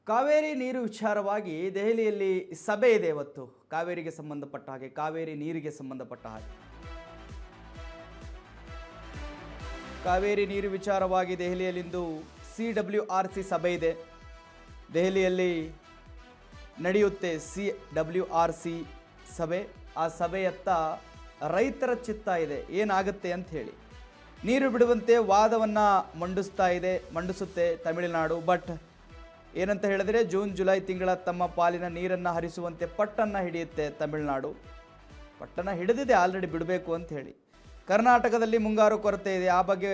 ಕಾವೇರಿ ನೀರು ವಿಚಾರವಾಗಿ ದೆಹಲಿಯಲ್ಲಿ ಸಭೆ ಇದೆ ಇವತ್ತು. ಕಾವೇರಿಗೆ ಸಂಬಂಧಪಟ್ಟ ಹಾಗೆ, ಕಾವೇರಿ ನೀರಿಗೆ ಸಂಬಂಧಪಟ್ಟ ಹಾಗೆ, ಕಾವೇರಿ ನೀರು ವಿಚಾರವಾಗಿ ದೆಹಲಿಯಲ್ಲಿಂದು CWRC ಸಭೆ ಇದೆ. ದೆಹಲಿಯಲ್ಲಿ ನಡೆಯುತ್ತೆ CWRC ಸಭೆ. ಆ ಸಭೆಯತ್ತ ರೈತರ ಚಿತ್ತ ಇದೆ, ಏನಾಗುತ್ತೆ ಅಂತ ಹೇಳಿ. ನೀರು ಬಿಡುವಂತೆ ವಾದವನ್ನು ಮಂಡಿಸುತ್ತೆ ತಮಿಳುನಾಡು. ಬಟ್ ಏನಂತ ಹೇಳಿದ್ರೆ ಜೂನ್ ಜುಲೈ ತಿಂಗಳ ತಮ್ಮ ಪಾಲಿನ ನೀರನ್ನು ಹರಿಸುವಂತೆ ಪಟ್ಟನ್ನು ಹಿಡಿಯುತ್ತೆ ತಮಿಳುನಾಡು. ಪಟ್ಟನ್ನು ಹಿಡಿದಿದೆ, ಆಲ್ರೆಡಿ ಬಿಡಬೇಕು ಅಂತ ಹೇಳಿ. ಕರ್ನಾಟಕದಲ್ಲಿ ಮುಂಗಾರು ಕೊರತೆ ಇದೆ, ಆ ಬಗ್ಗೆ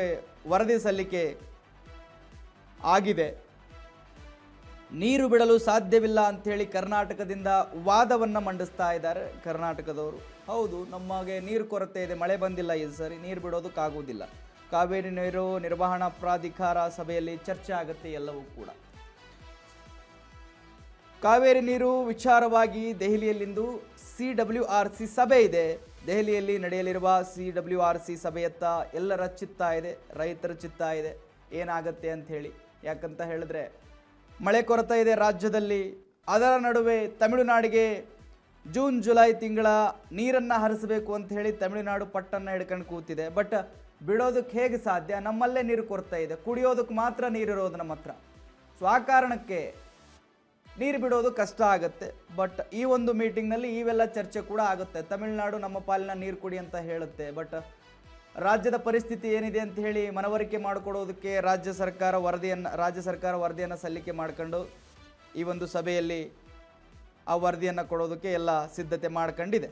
ವರದಿ ಸಲ್ಲಿಕೆ ಆಗಿದೆ. ನೀರು ಬಿಡಲು ಸಾಧ್ಯವಿಲ್ಲ ಅಂಥೇಳಿ ಕರ್ನಾಟಕದಿಂದ ವಾದವನ್ನು ಮಂಡಿಸ್ತಾ ಇದ್ದಾರೆ ಕರ್ನಾಟಕದವರು. ಹೌದು, ನಮಗೆ ನೀರು ಕೊರತೆ ಇದೆ, ಮಳೆ ಬಂದಿಲ್ಲ ಈ ಸರಿ, ನೀರು ಬಿಡೋದಕ್ಕಾಗುವುದಿಲ್ಲ. ಕಾವೇರಿ ನೀರು ನಿರ್ವಹಣಾ ಪ್ರಾಧಿಕಾರ ಸಭೆಯಲ್ಲಿ ಚರ್ಚೆ ಆಗುತ್ತೆ ಎಲ್ಲವೂ ಕೂಡ. ಕಾವೇರಿ ನೀರು ವಿಚಾರವಾಗಿ ದೆಹಲಿಯಲ್ಲಿಂದು CWRC ಸಭೆ ಇದೆ. ದೆಹಲಿಯಲ್ಲಿ ನಡೆಯಲಿರುವ CWRC ಸಭೆಯತ್ತ ಎಲ್ಲರ ಚಿತ್ತ ಇದೆ, ರೈತರ ಚಿತ್ತ ಇದೆ, ಏನಾಗುತ್ತೆ ಅಂಥೇಳಿ. ಯಾಕಂತ ಹೇಳಿದ್ರೆ ಮಳೆ ಕೊರತೆ ಇದೆ ರಾಜ್ಯದಲ್ಲಿ. ಅದರ ನಡುವೆ ತಮಿಳುನಾಡಿಗೆ ಜೂನ್ ಜುಲೈ ತಿಂಗಳ ನೀರನ್ನು ಹರಿಸಬೇಕು ಅಂತ ಹೇಳಿ ತಮಿಳುನಾಡು ಪಟ್ಟನ್ನು ಹಿಡ್ಕೊಂಡು ಕೂತಿದೆ. ಬಟ್ ಬಿಡೋದಕ್ಕೆ ಹೇಗೆ ಸಾಧ್ಯ? ನಮ್ಮಲ್ಲೇ ನೀರು ಕೊರತೆ ಇದೆ, ಕುಡಿಯೋದಕ್ಕೆ ಮಾತ್ರ ನೀರಿರೋದು ನಮ್ಮ ಹತ್ರ. ಸೊ ಆ ಕಾರಣಕ್ಕೆ ನೀರು ಬಿಡೋದು ಕಷ್ಟ ಆಗುತ್ತೆ. ಬಟ್ ಈ ಒಂದು ಮೀಟಿಂಗ್ನಲ್ಲಿ ಇವೆಲ್ಲ ಚರ್ಚೆ ಕೂಡ ಆಗುತ್ತೆ. ತಮಿಳುನಾಡು ನಮ್ಮ ಪಾಲಿನ ನೀರು ಕುಡಿ ಅಂತ ಹೇಳುತ್ತೆ. ಬಟ್ ರಾಜ್ಯದ ಪರಿಸ್ಥಿತಿ ಏನಿದೆ ಅಂತ ಹೇಳಿ ಮನವರಿಕೆ ಮಾಡಿಕೊಡೋದಕ್ಕೆ ರಾಜ್ಯ ಸರ್ಕಾರ ವರದಿಯನ್ನು ಸಲ್ಲಿಕೆ ಮಾಡ್ಕೊಂಡು ಈ ಒಂದು ಸಭೆಯಲ್ಲಿ ಆ ವರದಿಯನ್ನು ಕೊಡೋದಕ್ಕೆ ಎಲ್ಲ ಸಿದ್ಧತೆ ಮಾಡ್ಕೊಂಡಿದೆ.